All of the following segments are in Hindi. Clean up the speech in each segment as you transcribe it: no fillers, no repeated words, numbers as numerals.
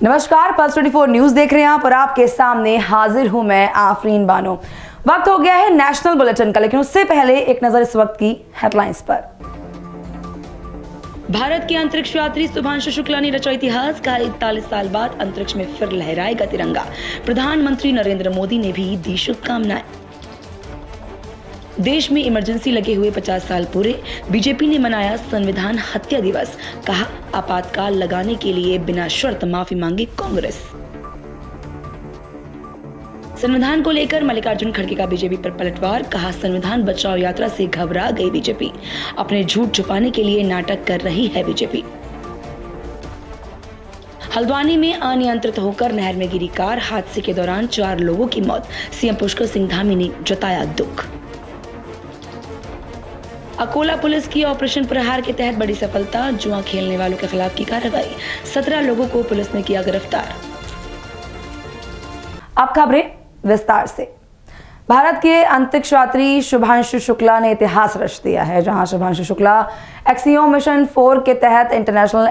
नमस्कार, पल्स 24 न्यूज देख रहे हैं आप और आपके सामने हाजिर हूं मैं आफरीन बानो। वक्त हो गया है नेशनल बुलेटिन का, लेकिन उससे पहले एक नजर इस वक्त की हेडलाइंस पर। भारत के अंतरिक्ष यात्री शुभांशु शुक्ला ने रचा इतिहास का 41 साल बाद अंतरिक्ष में फिर लहराएगा तिरंगा। प्रधानमंत्री नरेंद्र मोदी ने भी दी शुभकामनाएं। देश में इमरजेंसी लगे हुए 50 साल पूरे, बीजेपी ने मनाया संविधान हत्या दिवस। कहा आपातकाल लगाने के लिए बिना शर्त माफी मांगी कांग्रेस। संविधान को लेकर मल्लिकार्जुन खड़गे का बीजेपी पर पलटवार। कहा संविधान बचाओ यात्रा से घबरा गई बीजेपी, अपने झूठ छुपाने के लिए नाटक कर रही है बीजेपी। हल्द्वानी में अनियंत्रित होकर नहर में गिरी कार, हादसे के दौरान 4 लोगों की मौत। सीएम पुष्कर सिंह धामी ने जताया दुख। अकोला पुलिस की ऑपरेशन प्रहार के तहत बड़ी सफलता, जुआ खेलने वालों के खिलाफ की कार्रवाई। 17 लोगों को पुलिस ने किया गिरफ्तार। अब खबरें विस्तार से। भारत के अंतरिक्ष यात्री शुभांशु शुक्ला ने इतिहास रच दिया है, जहां शुभांशु शुक्ला एक्सियोम मिशन 4 के तहत इंटरनेशनल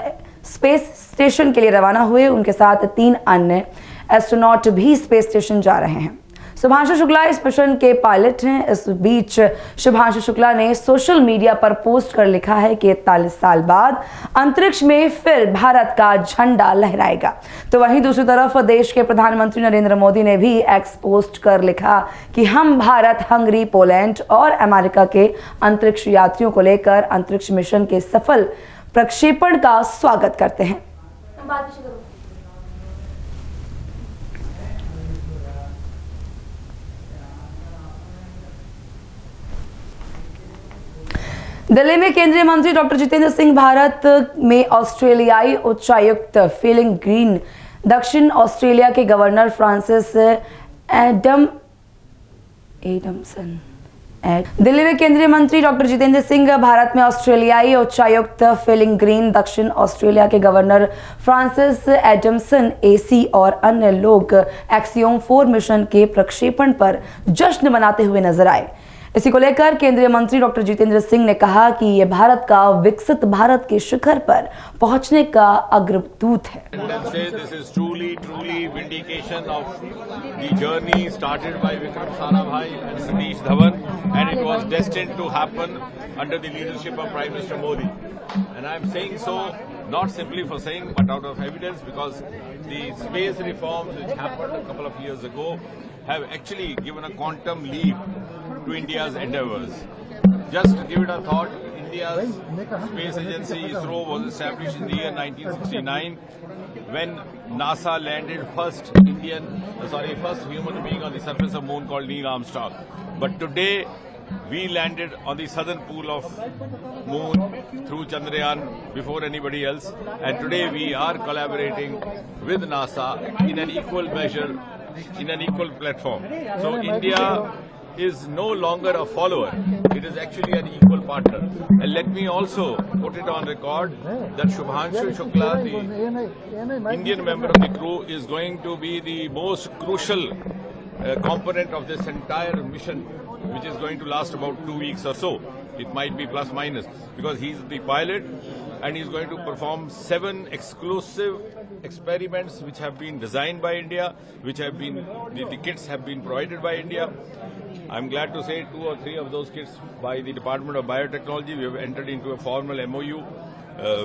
स्पेस स्टेशन के लिए रवाना हुए। उनके साथ 3 अन्य एस्ट्रोनॉट भी स्पेस स्टेशन जा रहे हैं। शुभांशु शुक्ला इस मिशन के पायलट हैं। इस बीच शुभांशु शुक्ला ने सोशल मीडिया पर पोस्ट कर लिखा है कि 41 साल बाद अंतरिक्ष में फिर भारत का झंडा लहराएगा। तो वहीं दूसरी तरफ देश के प्रधानमंत्री नरेंद्र मोदी ने भी एक्स पोस्ट कर लिखा कि हम भारत, हंगरी, पोलैंड और अमेरिका के अंतरिक्ष यात्रियों को लेकर अंतरिक्ष मिशन के सफल प्रक्षेपण का स्वागत करते हैं। दिल्ली में केंद्रीय मंत्री डॉक्टर जितेंद्र सिंह भारत में ऑस्ट्रेलियाई उच्चायुक्त फीलिंग ग्रीन, दक्षिण ऑस्ट्रेलिया के गवर्नर फ्रांसिस एडमसन। दिल्ली में केंद्रीय मंत्री डॉक्टर जितेंद्र सिंह भारत में ऑस्ट्रेलियाई उच्चायुक्त फीलिंग ग्रीन, दक्षिण ऑस्ट्रेलिया के गवर्नर फ्रांसिस एडमसन एसी और अन्य लोग एक्सियोम 4 मिशन के प्रक्षेपण पर जश्न मनाते हुए नजर आए। इसी को लेकर केंद्रीय मंत्री डॉक्टर जितेंद्र सिंह ने कहा कि ये भारत का विकसित भारत के शिखर पर पहुंचने का अग्रदूत है। This is truly vindication of the journey started by Vikram Sarabhai and Satish Dhawan, and it was destined to happen under the leadership of Prime Minister Modi. And I am saying so not simply for saying, but out of evidence, because the space reforms which happened a couple of years ago have actually given a quantum leap to India's endeavours. Just to give it a thought, India's space agency ISRO was established in the year 1969 when NASA landed first human being on the surface of moon called Neil Armstrong. But today we landed on the southern pole of moon through Chandrayaan before anybody else, and today we are collaborating with NASA in an equal measure, in an equal platform. So India is no longer a follower, it is actually an equal partner. And let me also put it on record that Shubhanshu Shukla, the Indian member of the crew, is going to be the most crucial component of this entire mission, which is going to last about 2 weeks or so. It might be plus minus, because he's the pilot and he's going to perform 7 exclusive experiments which have been designed by India, which have been, the kits have been provided by India. I'm glad to say 2 or 3 of those kits by the Department of Biotechnology. We have entered into a formal MOU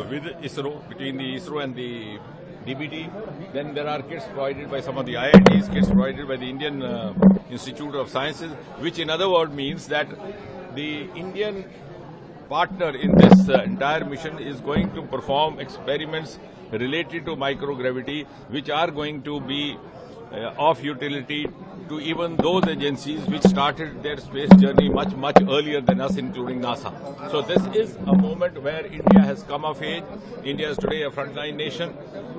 with ISRO, between the ISRO and the DBT. Then there are kits provided by some of the IITs, kits provided by the Indian Institute of Sciences, which in other words means that the Indian partner in this entire mission is going to perform experiments related to microgravity, which are going to be of utility to even those agencies which started their space journey much earlier than us, including NASA. So this is a moment where India has come of age. India is today a frontline nation,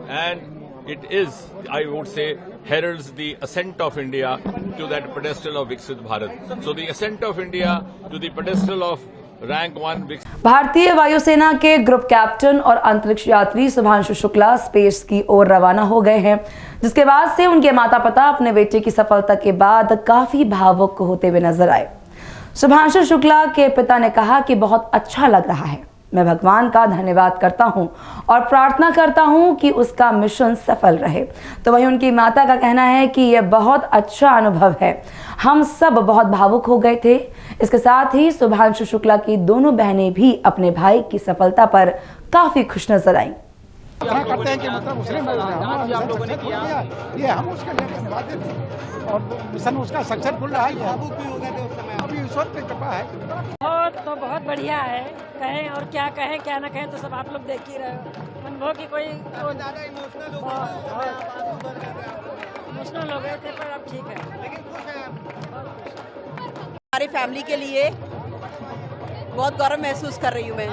and it is, I would say, heralds the ascent of India to that pedestal of Viksit Bharat. So the ascent of India to the pedestal of rank 1। भारतीय वायुसेना के ग्रुप कैप्टन और अंतरिक्ष यात्री शुभांशु शुक्ला स्पेस की ओर रवाना हो गए हैं, जिसके बाद से उनके माता पिता अपने बेटे की सफलता के बाद काफी भावुक होते हुए नजर आए। शुभांशु शुक्ला के पिता ने कहा कि बहुत अच्छा लग रहा है। मैं भगवान का धन्यवाद करता हूं और प्रार्थना करता हूं कि उसका मिशन सफल रहे। तो वहीं उनकी माता का कहना है कि यह बहुत अच्छा अनुभव है, हम सब बहुत भावुक हो गए थे। इसके साथ ही शुभांशु शुक्ला की दोनों बहनें भी अपने भाई की सफलता पर काफी खुश नजर आईं। करते हैं कि मतलब उसने आप लोगों ने किया ये हम उसके लिए धन्यवाद देते हैं और मिशन उसका सक्सेसफुल रहा है। अभी ईश्वर की कृपा है। बहुत बढ़िया है। कहें और क्या कहें क्या ना कहें तो सब आप लोग देख ही रहे हो। अनुभव की कोई ज़्यादा इमोशनल हो गए थे पर अब ठीक है। लेकिन हमारी फैमिली के लिए बहुत गौरव महसूस कर रही हूँ मैं।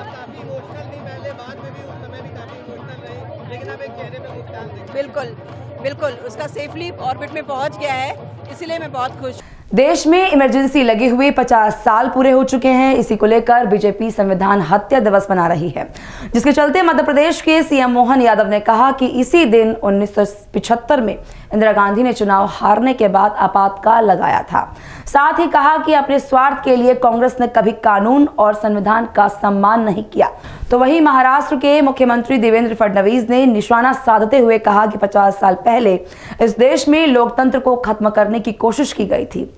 बिल्कुल बिल्कुल उसका सेफली ऑर्बिट में पहुंच गया है, इसीलिए मैं बहुत खुश। देश में इमरजेंसी लगे हुए 50 साल पूरे हो चुके हैं। इसी को लेकर बीजेपी संविधान हत्या दिवस मना रही है, जिसके चलते मध्य प्रदेश के सीएम मोहन यादव ने कहा कि इसी दिन 1975 में इंदिरा गांधी ने चुनाव हारने के बाद आपातकाल लगाया था। साथ ही कहा कि अपने स्वार्थ के लिए कांग्रेस ने कभी कानून और संविधान का सम्मान नहीं किया। तो वहीं महाराष्ट्र के मुख्यमंत्री देवेंद्र फडणवीस ने निशाना साधते हुए कहा कि 50 साल पहले इस देश में लोकतंत्र को खत्म करने की कोशिश की गई थी।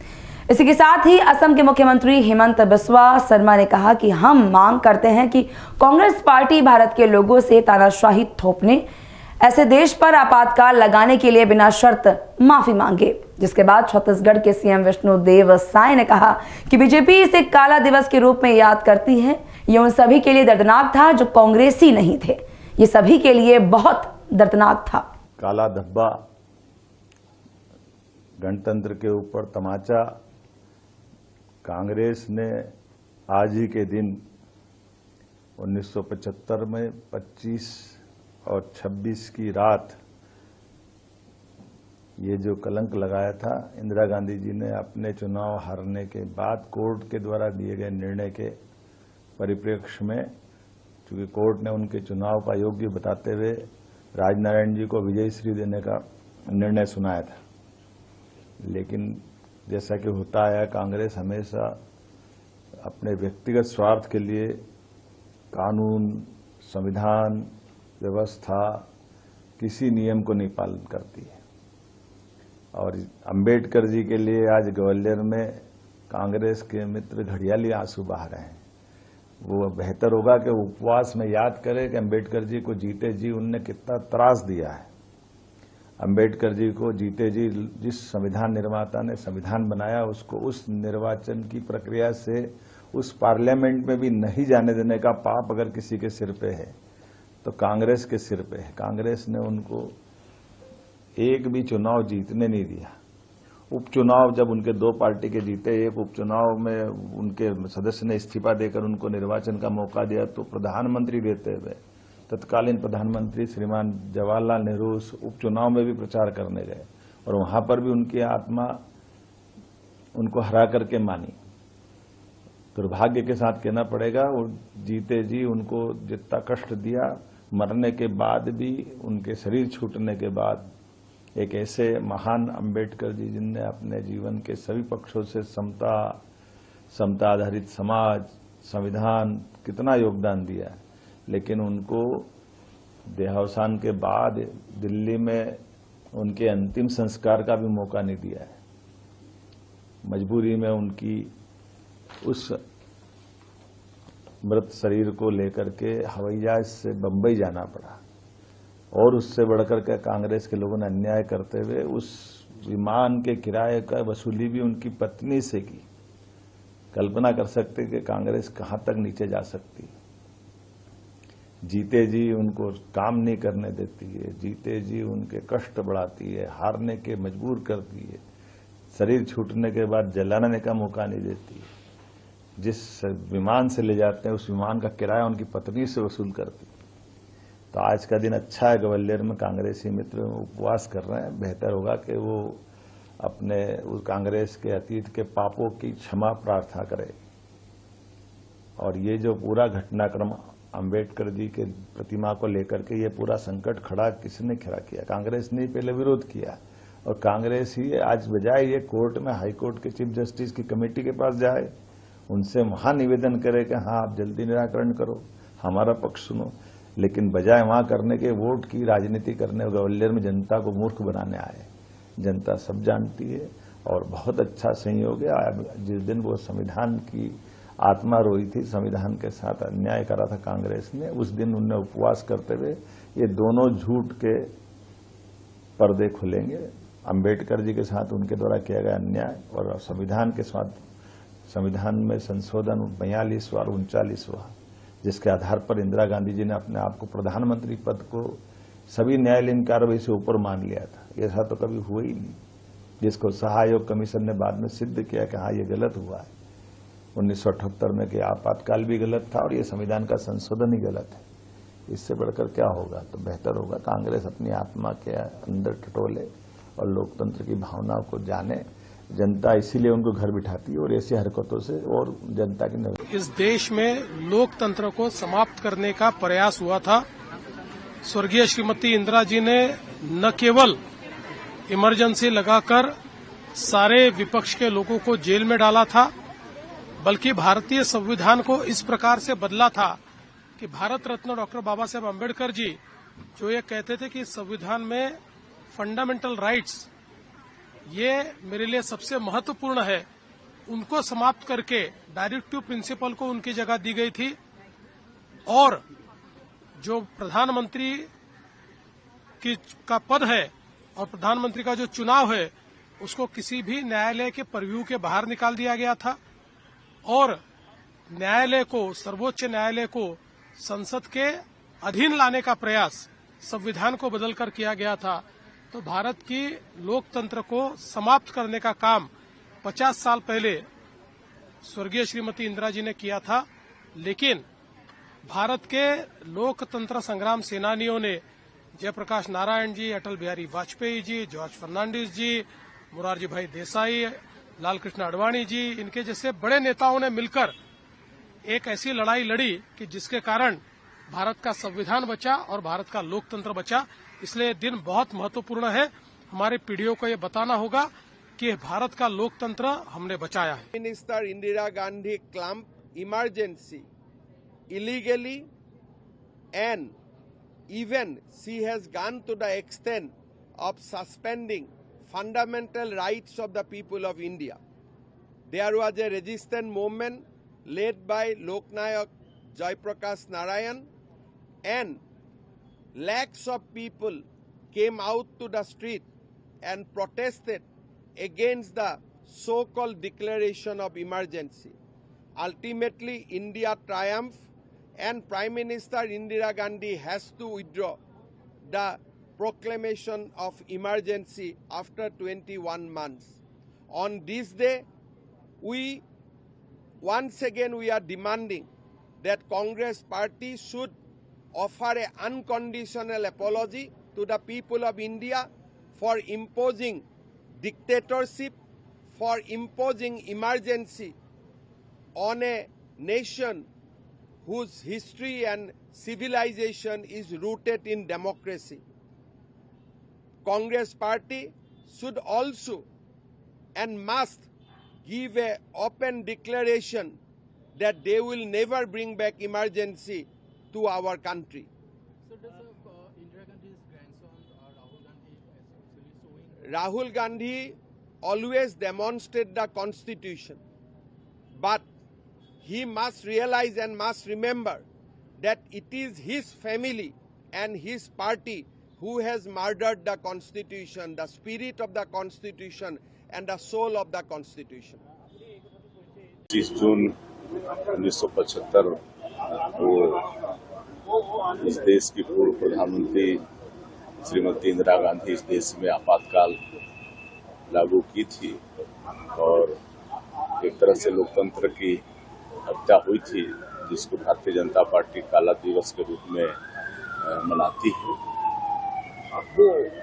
इसी के साथ ही असम के मुख्यमंत्री हेमंत बिस्वा शर्मा ने कहा कि हम मांग करते हैं कि कांग्रेस पार्टी भारत के लोगों से तानाशाही थोपने, ऐसे देश पर आपातकाल लगाने के लिए बिना शर्त माफी मांगे। जिसके बाद छत्तीसगढ़ के सीएम विष्णुदेव साय ने कहा कि बीजेपी इसे काला दिवस के रूप में याद करती है। ये उन सभी के लिए दर्दनाक था जो कांग्रेसी नहीं थे। ये सभी के लिए बहुत दर्दनाक था। काला धब्बा, गणतंत्र के ऊपर तमाचा, कांग्रेस ने आज ही के दिन 1975 में 25 और 26 की रात ये जो कलंक लगाया था, इंदिरा गांधी जी ने अपने चुनाव हारने के बाद कोर्ट के द्वारा दिए गए निर्णय के परिप्रेक्ष्य में, चूंकि कोर्ट ने उनके चुनाव का योग्य बताते हुए राजनारायण जी को विजयश्री देने का निर्णय सुनाया था। लेकिन जैसा कि होता है, कांग्रेस हमेशा अपने व्यक्तिगत स्वार्थ के लिए कानून, संविधान, व्यवस्था, किसी नियम को नहीं पालन करती है। और अंबेडकर जी के लिए आज ग्वालियर में कांग्रेस के मित्र घड़ियाली आंसू बहा रहे हैं। वो बेहतर होगा कि उपवास में याद करें कि अंबेडकर जी को जीते जी उनने कितना त्रास दिया है। अंबेडकर जी को जीते जी जिस संविधान निर्माता ने संविधान बनाया, उसको उस निर्वाचन की प्रक्रिया से उस पार्लियामेंट में भी नहीं जाने देने का पाप अगर किसी के सिर पे है तो कांग्रेस के सिर पे है। कांग्रेस ने उनको एक भी चुनाव जीतने नहीं दिया। उपचुनाव जब उनके दो पार्टी के जीते, एक उपचुनाव में उनके सदस्य ने इस्तीफा देकर उनको निर्वाचन का मौका दिया, तो प्रधानमंत्री रहते हुए तत्कालीन प्रधानमंत्री श्रीमान जवाहरलाल नेहरू उस उपचुनाव में भी प्रचार करने गए और वहां पर भी उनकी आत्मा उनको हरा करके मानी। दुर्भाग्य के साथ कहना पड़ेगा, वो जीते जी उनको जितना कष्ट दिया, मरने के बाद भी, उनके शरीर छूटने के बाद, एक ऐसे महान अंबेडकर जी जिनने अपने जीवन के सभी पक्षों से समता आधारित समाज, संविधान, कितना योगदान दिया, लेकिन उनको देहावसान के बाद दिल्ली में उनके अंतिम संस्कार का भी मौका नहीं दिया है। मजबूरी में उनकी उस मृत शरीर को लेकर के हवाई जहाज से बंबई जाना पड़ा और उससे बढ़कर के कांग्रेस के लोगों ने अन्याय करते हुए उस विमान के किराए का वसूली भी उनकी पत्नी से की। कल्पना कर सकते कि कांग्रेस कहां तक नीचे जा सकती है। जीते जी उनको काम नहीं करने देती है, जीते जी उनके कष्ट बढ़ाती है, हारने के मजबूर करती है, शरीर छूटने के बाद जलाने का मौका नहीं देती है। जिस विमान से ले जाते हैं उस विमान का किराया उनकी पत्नी से वसूल करती है। तो आज का दिन अच्छा है, ग्वालियर में कांग्रेसी मित्र उपवास कर रहे हैं। बेहतर होगा कि वो अपने उस कांग्रेस के अतीत के पापों की क्षमा प्रार्थना करें। और ये जो पूरा घटनाक्रम अंबेडकर जी के प्रतिमा को लेकर के ये पूरा संकट खड़ा किसने खड़ा किया? कांग्रेस ने पहले विरोध किया और कांग्रेस ही आज बजाय ये कोर्ट में, हाई कोर्ट के चीफ जस्टिस की कमेटी के पास जाए, उनसे वहां निवेदन करे कि हाँ आप जल्दी निराकरण करो, हमारा पक्ष सुनो, लेकिन बजाय वहां करने के वोट की राजनीति करने और ग्वालियर में जनता को मूर्ख बनाने आए। जनता सब जानती है और बहुत अच्छा संयोग है। जिस दिन वो संविधान की आत्मा रोई थी, संविधान के साथ अन्याय करा था कांग्रेस ने, उस दिन उनने उपवास करते हुए ये दोनों झूठ के पर्दे खुलेंगे। अंबेडकर जी के साथ उनके द्वारा किया गया अन्याय और संविधान के साथ, संविधान में संशोधन 42वां और 39वां, जिसके आधार पर इंदिरा गांधी जी ने अपने आप को प्रधानमंत्री पद को सभी न्यायालयीन कार्रवाई से ऊपर मान लिया था। ऐसा तो कभी हुआ ही नहीं, जिसको शाह आयोग कमीशन ने बाद में सिद्ध किया कि हाँ ये गलत हुआ है 1978 में, कि आपातकाल भी गलत था और ये संविधान का संशोधन ही गलत है। इससे बढ़कर क्या होगा? तो बेहतर होगा कांग्रेस अपनी आत्मा के अंदर टटोले और लोकतंत्र की भावनाओं को जाने। जनता इसीलिए उनको घर बिठाती है और ऐसी हरकतों से और जनता की इस देश में लोकतंत्र को समाप्त करने का प्रयास हुआ था। स्वर्गीय श्रीमती इंदिरा जी ने न केवल इमरजेंसी लगाकर सारे विपक्ष के लोगों को जेल में डाला था, बल्कि भारतीय संविधान को इस प्रकार से बदला था कि भारत रत्न डॉक्टर बाबा साहेब अम्बेडकर जी जो ये कहते थे कि संविधान में फंडामेंटल राइट्स ये मेरे लिए सबसे महत्वपूर्ण है, उनको समाप्त करके डायरेक्टिव प्रिंसिपल को उनकी जगह दी गई थी। और जो प्रधानमंत्री का पद है और प्रधानमंत्री का जो चुनाव है उसको किसी भी न्यायालय के परव्यू के बाहर निकाल दिया गया था और न्यायालय को, सर्वोच्च न्यायालय को संसद के अधीन लाने का प्रयास संविधान को बदलकर किया गया था। तो भारत की लोकतंत्र को समाप्त करने का काम 50 साल पहले स्वर्गीय श्रीमती इंदिरा जी ने किया था, लेकिन भारत के लोकतंत्र संग्राम सेनानियों ने जयप्रकाश नारायण जी, अटल बिहारी वाजपेयी जी, जॉर्ज फर्नांडिस जी, मोरारजी भाई देसाई, लालकृष्ण आडवाणी जी, इनके जैसे बड़े नेताओं ने मिलकर एक ऐसी लड़ाई लड़ी कि जिसके कारण भारत का संविधान बचा और भारत का लोकतंत्र बचा। इसलिए दिन बहुत महत्वपूर्ण है। हमारे पीढ़ियों को ये बताना होगा कि भारत का लोकतंत्र हमने बचाया है। Minister Indira Gandhi clamped emergency illegally and even she has gone to the extent of suspending fundamental rights of the people of India. There was a resistance movement led by Loknayak Jayaprakash Narayan and lakhs of people came out to the street and protested against the so-called declaration of emergency. Ultimately, India triumphed and Prime Minister Indira Gandhi has to withdraw the proclamation of emergency after 21 months. On this day, once again we are demanding that Congress party should offer an unconditional apology to the people of India for imposing dictatorship, for imposing emergency on a nation whose history and civilization is rooted in democracy. Congress party should also and must give an open declaration that they will never bring back emergency to our country. So does Indira Gandhi's grandson Rahul Gandhi is actually showing? Rahul Gandhi always demonstrated the constitution, but he must realize and must remember that it is his family and his party who has murdered the constitution, the spirit of the constitution and the soul of the constitution. 30 जून 1975 को इस देश की पूर्व प्रधानमंत्री श्रीमती इंदिरा गांधी इस देश में आपातकाल लागू की थी और एक तरह से लोकतंत्र की हत्या हुई थी, जिसको भारतीय जनता पार्टी काला दिवस के रूप में मनाती है।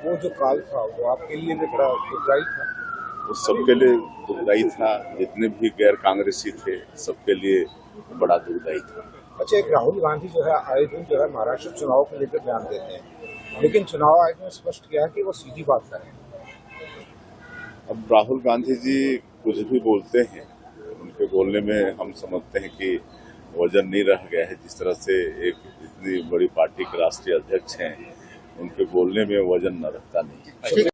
वो जो काल था वो आपके लिए भी बड़ा दुखदायी था? वो सबके लिए दुखदायी था, जितने भी गैर कांग्रेसी थे सबके लिए बड़ा दुखदायी था। अच्छा, एक राहुल गांधी जो है आए दिन जो है महाराष्ट्र चुनाव को लेकर बयान देते हैं, लेकिन चुनाव आयोग ने स्पष्ट किया है कि वो सीधी बात करें। अब राहुल गांधी जी कुछ भी बोलते हैं, उनके बोलने में हम समझते हैं कि वजन नहीं रह गया है। जिस तरह से एक इतनी बड़ी पार्टी के राष्ट्रीय अध्यक्ष हैं, उनके बोलने में वजन न रखता नहीं।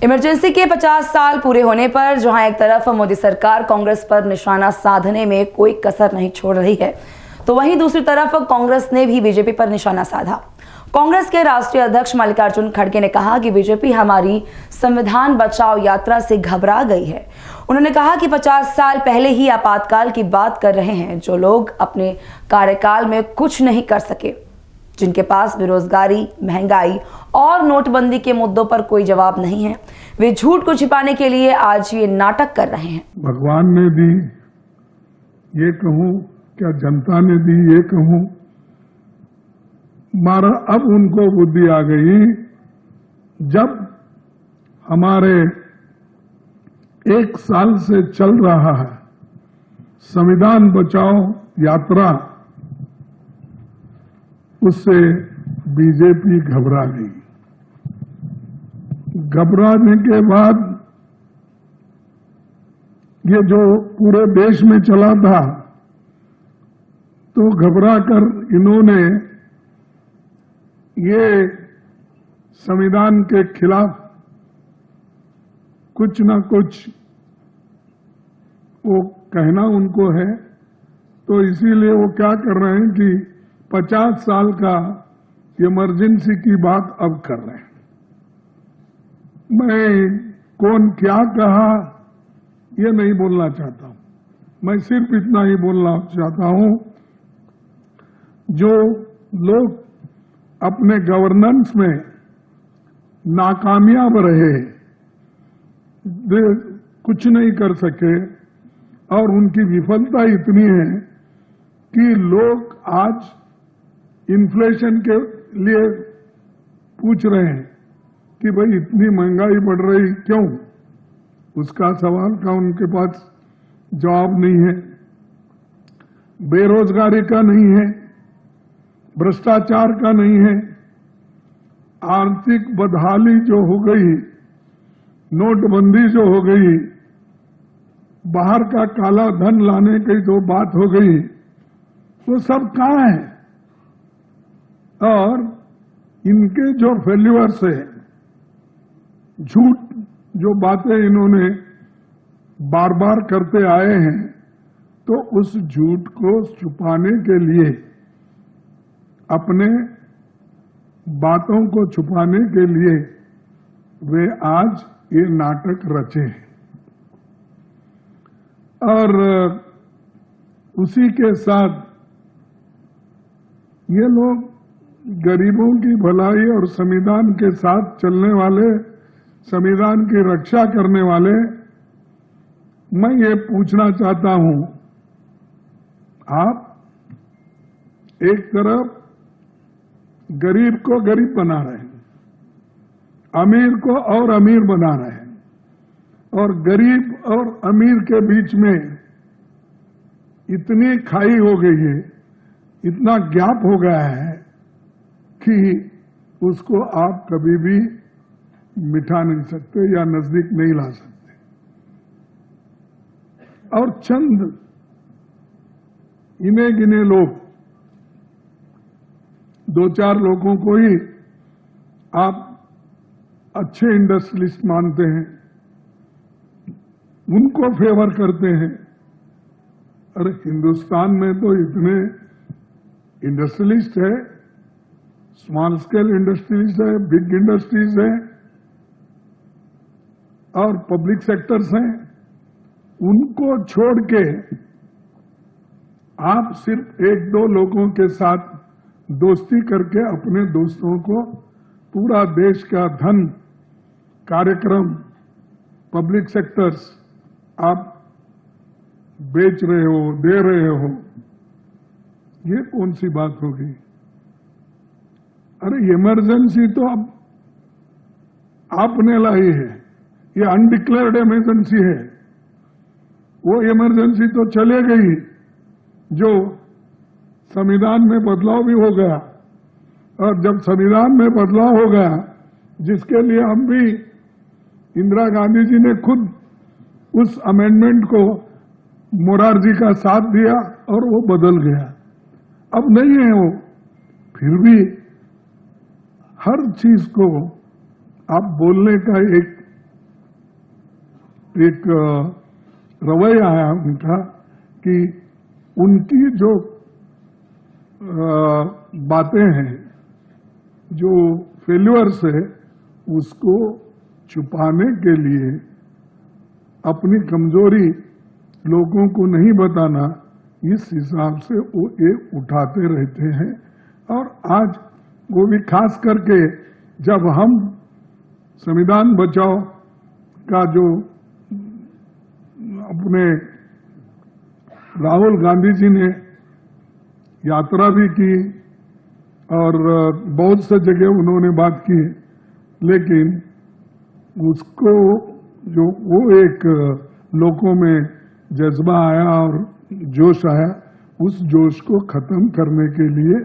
इमरजेंसी के 50 साल पूरे होने पर जहां एक तरफ मोदी सरकार कांग्रेस पर निशाना साधने में कोई कसर नहीं छोड़ रही है, तो वहीं दूसरी तरफ कांग्रेस ने भी बीजेपी पर निशाना साधा। कांग्रेस के राष्ट्रीय अध्यक्ष मल्लिकार्जुन खड़गे ने कहा कि बीजेपी हमारी संविधान बचाओ यात्रा से घबरा गई है। उन्होंने कहा कि 50 साल पहले ही आपातकाल की बात कर रहे हैं जो लोग अपने कार्यकाल में कुछ नहीं कर सके, जिनके पास बेरोजगारी, महंगाई और नोटबंदी के मुद्दों पर कोई जवाब नहीं है। वे झूठ को छिपाने के लिए आज ये नाटक कर रहे हैं। भगवान ने दी ये कहूं, क्या जनता ने दी ये कहूं, मारा अब उनको बुद्धि आ गई। जब हमारे 1 साल से चल रहा है संविधान बचाओ यात्रा, उससे बीजेपी घबरा गई। घबराने के बाद ये जो पूरे देश में चला था, तो घबराकर इन्होंने ये संविधान के खिलाफ कुछ न कुछ वो कहना उनको है, तो इसीलिए वो क्या कर रहे हैं कि 50 साल का इमरजेंसी की बात अब कर रहे हैं। मैं कौन क्या कहा ये नहीं बोलना चाहता हूं, मैं सिर्फ इतना ही बोलना चाहता हूं, जो लोग अपने गवर्नेंस में नाकामयाब रहे, कुछ नहीं कर सके और उनकी विफलता इतनी है कि लोग आज इन्फ्लेशन के लिए पूछ रहे हैं कि भाई इतनी महंगाई बढ़ रही क्यों? उसका सवाल का उनके पास जवाब नहीं है। बेरोजगारी का नहीं है, भ्रष्टाचार का नहीं है, आर्थिक बदहाली जो हो गई, नोटबंदी जो हो गई, बाहर का काला धन लाने की जो बात हो गई, वो सब कहां है? और इनके जो फेल्यूअर्स है, झूठ जो बातें इन्होंने बार बार करते आए हैं, तो उस झूठ को छुपाने के लिए, अपने बातों को छुपाने के लिए वे आज ये नाटक रचे हैं। और उसी के साथ ये लोग गरीबों की भलाई और संविधान के साथ चलने वाले, संविधान की रक्षा करने वाले, मैं ये पूछना चाहता हूं, आप एक तरफ गरीब को गरीब बना रहे हैं, अमीर को और अमीर बना रहे हैं, और गरीब और अमीर के बीच में इतनी खाई हो गई है, इतना गैप हो गया है कि उसको आप कभी भी मिटा नहीं सकते या नजदीक नहीं ला सकते। और चंद इने गिने लोग, 2-4 लोगों को ही आप अच्छे इंडस्ट्रियलिस्ट मानते हैं, उनको फेवर करते हैं। अरे हिंदुस्तान में तो इतने इंडस्ट्रियलिस्ट है, स्मॉल स्केल इंडस्ट्रीज है, बिग इंडस्ट्रीज है और पब्लिक सेक्टर्स हैं, उनको छोड़ के आप सिर्फ 1-2 लोगों के साथ दोस्ती करके अपने दोस्तों को पूरा देश का धन, कार्यक्रम, पब्लिक सेक्टर्स आप बेच रहे हो, दे रहे हो, ये कौन सी बात होगी? अरे इमरजेंसी तो अब आपने लाई है, ये अनडिक्लेयर्ड इमरजेंसी है। वो इमरजेंसी तो चले गई जो संविधान में बदलाव भी हो गया, और जब संविधान में बदलाव हो गया, जिसके लिए हम भी, इंदिरा गांधी जी ने खुद उस अमेंडमेंट को मोरारजी का साथ दिया और वो बदल गया। अब नहीं है वो, फिर भी हर चीज को आप बोलने का एक रवैया है उनका कि उनकी जो बातें हैं, जो फेल्यूअर्स है, उसको छुपाने के लिए अपनी कमजोरी लोगों को नहीं बताना, इस हिसाब से वो ये उठाते रहते हैं। और आज वो भी खास करके जब हम संविधान बचाओ का जो अपने राहुल गांधी जी ने यात्रा भी की और बहुत से जगह उन्होंने बात की, लेकिन उसको जो वो एक लोगों में जज्बा आया और जोश आया, उस जोश को खत्म करने के लिए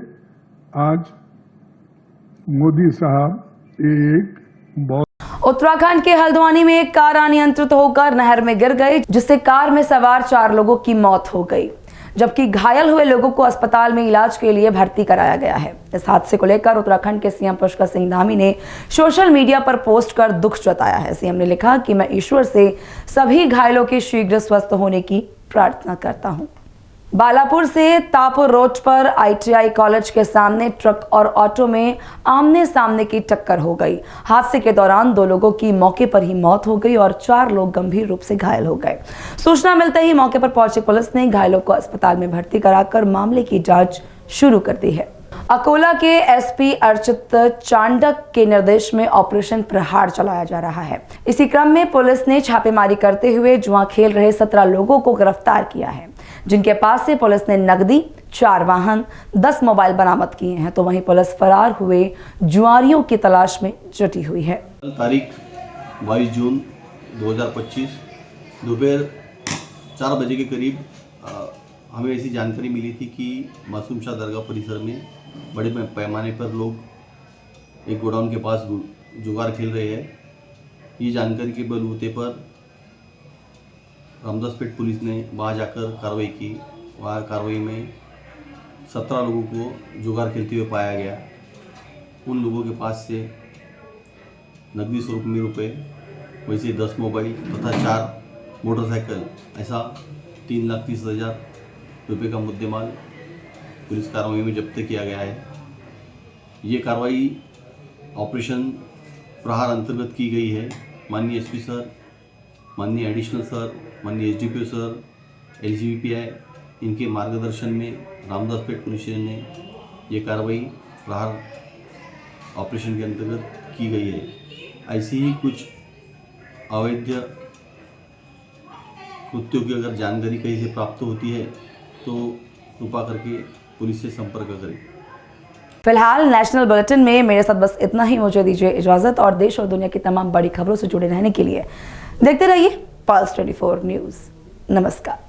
आज मोदी साहब एक बहुत। उत्तराखंड के हल्द्वानी में एक कार अनियंत्रित होकर नहर में गिर गई, जिससे कार में सवार 4 लोगों की मौत हो गई, जबकि घायल हुए लोगों को अस्पताल में इलाज के लिए भर्ती कराया गया है। इस हादसे को लेकर उत्तराखंड के सीएम पुष्कर सिंह धामी ने सोशल मीडिया पर पोस्ट कर दुख जताया है। सीएम ने लिखा कि मैं ईश्वर से सभी घायलों के शीघ्र स्वस्थ होने की प्रार्थना करता हूं। बालापुर से तापुर रोड पर ITI कॉलेज के सामने ट्रक और ऑटो में आमने सामने की टक्कर हो गई। हादसे के दौरान 2 लोगों की मौके पर ही मौत हो गई और 4 लोग गंभीर रूप से घायल हो गए। सूचना मिलते ही मौके पर पहुंची पुलिस ने घायलों को अस्पताल में भर्ती कराकर मामले की जांच शुरू कर दी है। अकोला के SP अर्चित चांडक के निर्देश में ऑपरेशन प्रहार चलाया जा रहा है। इसी क्रम में पुलिस ने छापेमारी करते हुए जुआ खेल रहे 17 लोगों को गिरफ्तार किया है, जिनके पास से पुलिस ने नकदी, 4 वाहन, 10 मोबाइल बरामद किए हैं। तो वहीं पुलिस फरार हुए जुआरियों की तलाश में जुटी हुई है। तारीख 22 जून 2025 दोपहर 4 बजे के करीब हमें ऐसी जानकारी मिली थी कि मासूम शाह दरगाह परिसर में बड़े पैमाने पर लोग एक गोडाउन के पास जुगार खेल रहे हैं। ये जानकारी के बलबूते पर रामदासपेट पुलिस ने वहाँ जाकर कार्रवाई की। वहाँ कार्रवाई में 17 लोगों को जुगार खेलते हुए पाया गया। उन लोगों के पास से नकदी स्वरूप में रुपये, वैसे 10 मोबाइल तथा 4 मोटरसाइकिल, ऐसा 3,30,000 रुपये का मुद्देमाल पुलिस कार्रवाई में जब्त किया गया है। ये कार्रवाई ऑपरेशन प्रहार अंतर्गत की गई है। माननीय SP सर, माननीय एडिशनल सर, माननीय SDPO सर, LGBPI इनके मार्गदर्शन में रामदासपेट पुलिस स्टेशन ने ये कार्रवाई प्रहार ऑपरेशन के अंतर्गत की गई है। ऐसी ही कुछ अवैध कृत्यों की अगर जानकारी कहीं से प्राप्त होती है तो कृपा करके पुलिस से संपर्क करें। फिलहाल नेशनल बुलेटिन में मेरे साथ बस इतना ही। मुझे दीजिए इजाजत और देश और दुनिया की तमाम बड़ी खबरों से जुड़े रहने के लिए देखते रहिए पल्स 24 न्यूज़। नमस्कार।